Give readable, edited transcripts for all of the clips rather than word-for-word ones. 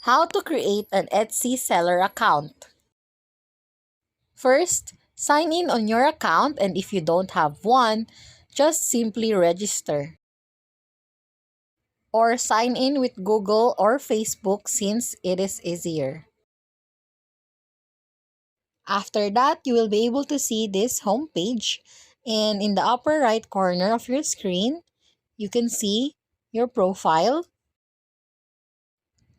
How to create an Etsy seller account. First, sign in on your account, and if you don't have one, just simply register. Or sign in with Google or Facebook since it is easier. After that, you will be able to see this homepage, and in the upper right corner of your screen, you can see your profile.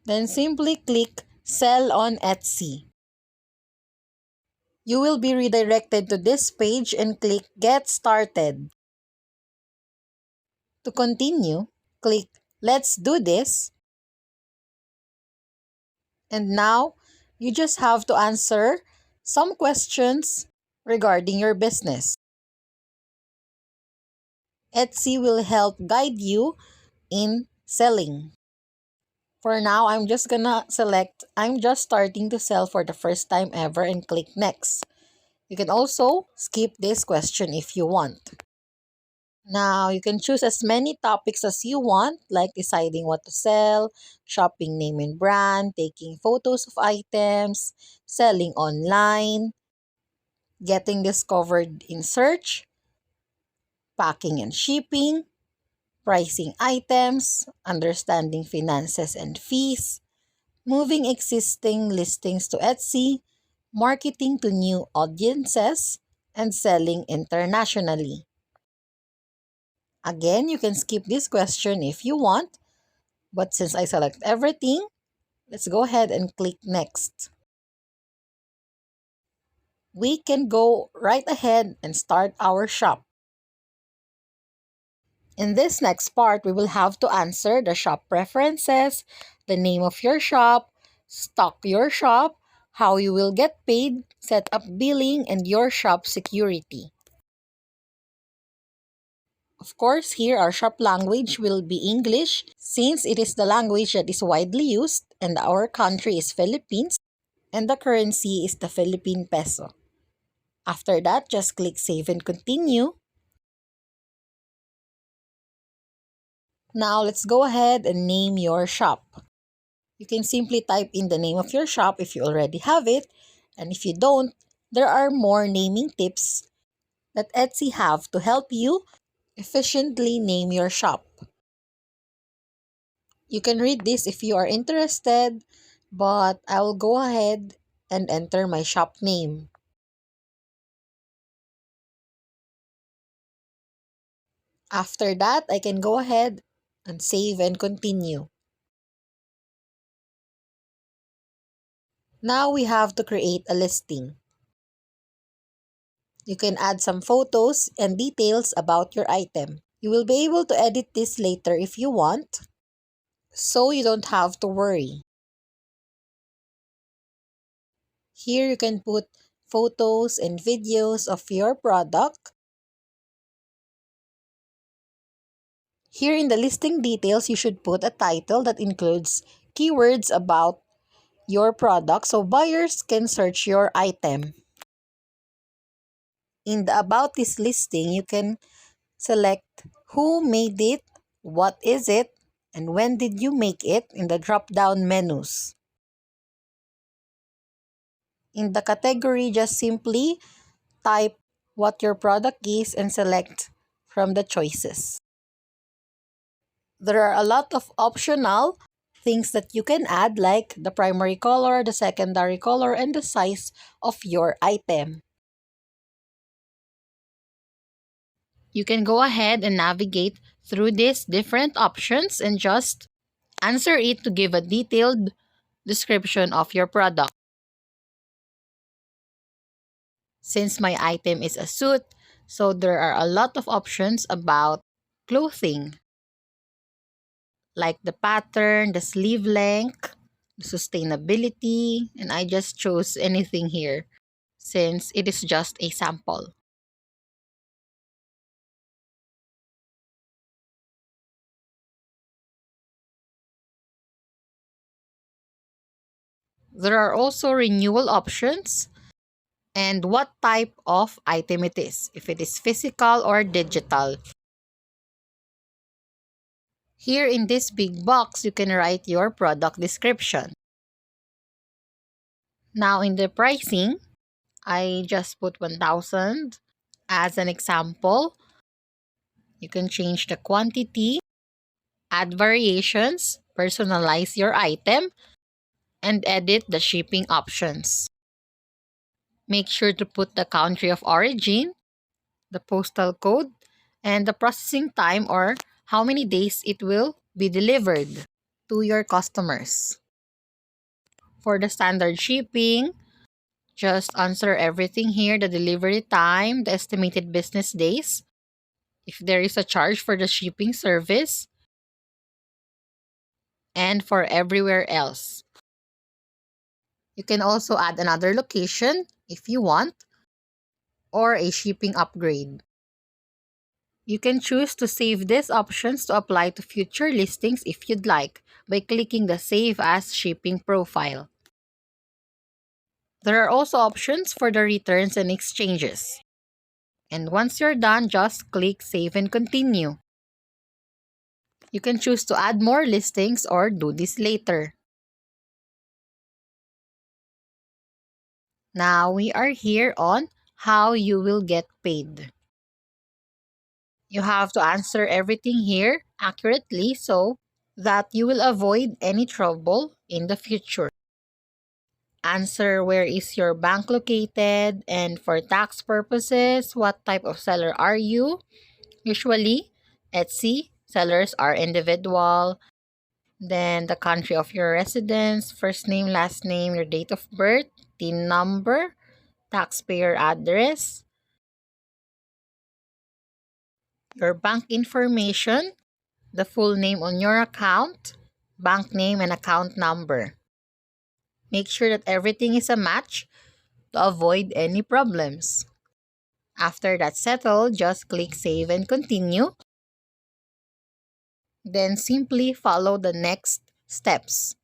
Then simply click Sell on Etsy. You will be redirected to this page and click Get Started. To continue, click Let's Do This. And now, you just have to answer some questions regarding your business. Etsy will help guide you in selling. For now, I'm just gonna select I'm just starting to sell for the first time ever and click Next. You can also skip this question if you want. Now, you can choose as many topics as you want, like deciding what to sell, shopping name and brand, taking photos of items, selling online, getting discovered in search, packing and shipping, pricing items, understanding finances and fees, moving existing listings to Etsy, marketing to new audiences, and selling internationally. Again, you can skip this question if you want, but since I select everything, let's go ahead and click Next. We can go right ahead and start our shop. In this next part, we will have to answer the shop preferences, the name of your shop, stock your shop, how you will get paid, set up billing, and your shop security. Of course, here our shop language will be English since it is the language that is widely used and our country is Philippines and the currency is the Philippine peso. After that, just click Save and Continue. Now, let's go ahead and name your shop. You can simply type in the name of your shop if you already have it, and if you don't, there are more naming tips that Etsy have to help you efficiently name your shop. You can read this if you are interested, but I will go ahead and enter my shop name. After that, I can go ahead and save and continue. Now we have to create a listing. You can add some photos and details about your item. You will be able to edit this later if you want, so you don't have to worry. Here you can put photos and videos of your product. Here in the listing details, you should put a title that includes keywords about your product so buyers can search your item. In the About This listing, you can select who made it, what is it, and when did you make it in the drop-down menus. In the category, just simply type what your product is and select from the choices. There are a lot of optional things that you can add like the primary color, the secondary color, and the size of your item. You can go ahead and navigate through these different options and just answer it to give a detailed description of your product. Since my item is a suit, so there are a lot of options about clothing, like the pattern, the sleeve length, the sustainability, and I just chose anything here since it is just a sample. There are also renewal options and what type of item it is, if it is physical or digital. Here in this big box, you can write your product description. Now in the pricing, I just put 1,000 as an example. You can change the quantity, add variations, personalize your item, and edit the shipping options. Make sure to put the country of origin, the postal code, and the processing time or how many days it will be delivered to your customers. For the standard shipping, just answer everything here, the delivery time, the estimated business days, if there is a charge for the shipping service, and for everywhere else. You can also add another location if you want, or a shipping upgrade. You can choose to save these options to apply to future listings if you'd like by clicking the Save as Shipping profile. There are also options for the returns and exchanges. And once you're done, just click Save and Continue. You can choose to add more listings or do this later. Now we are here on how you will get paid. You have to answer everything here accurately so that you will avoid any trouble in the future. Answer where is your bank located, and for tax purposes, what type of seller are you? Usually, Etsy sellers are individual. Then the country of your residence, first name, last name, your date of birth, TIN number, taxpayer address, your bank information, the full name on your account, bank name and account number. Make sure that everything is a match to avoid any problems. After that's settled, just click Save and Continue. Then simply follow the next steps.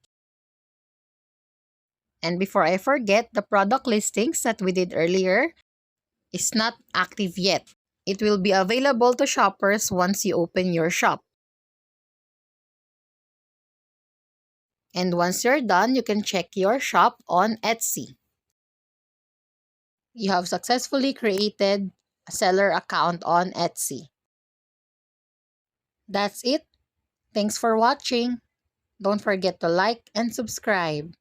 And before I forget, the product listings that we did earlier is not active yet. It will be available to shoppers once you open your shop. And once you're done, you can check your shop on Etsy. You have successfully created a seller account on Etsy. That's it. Thanks for watching. Don't forget to like and subscribe.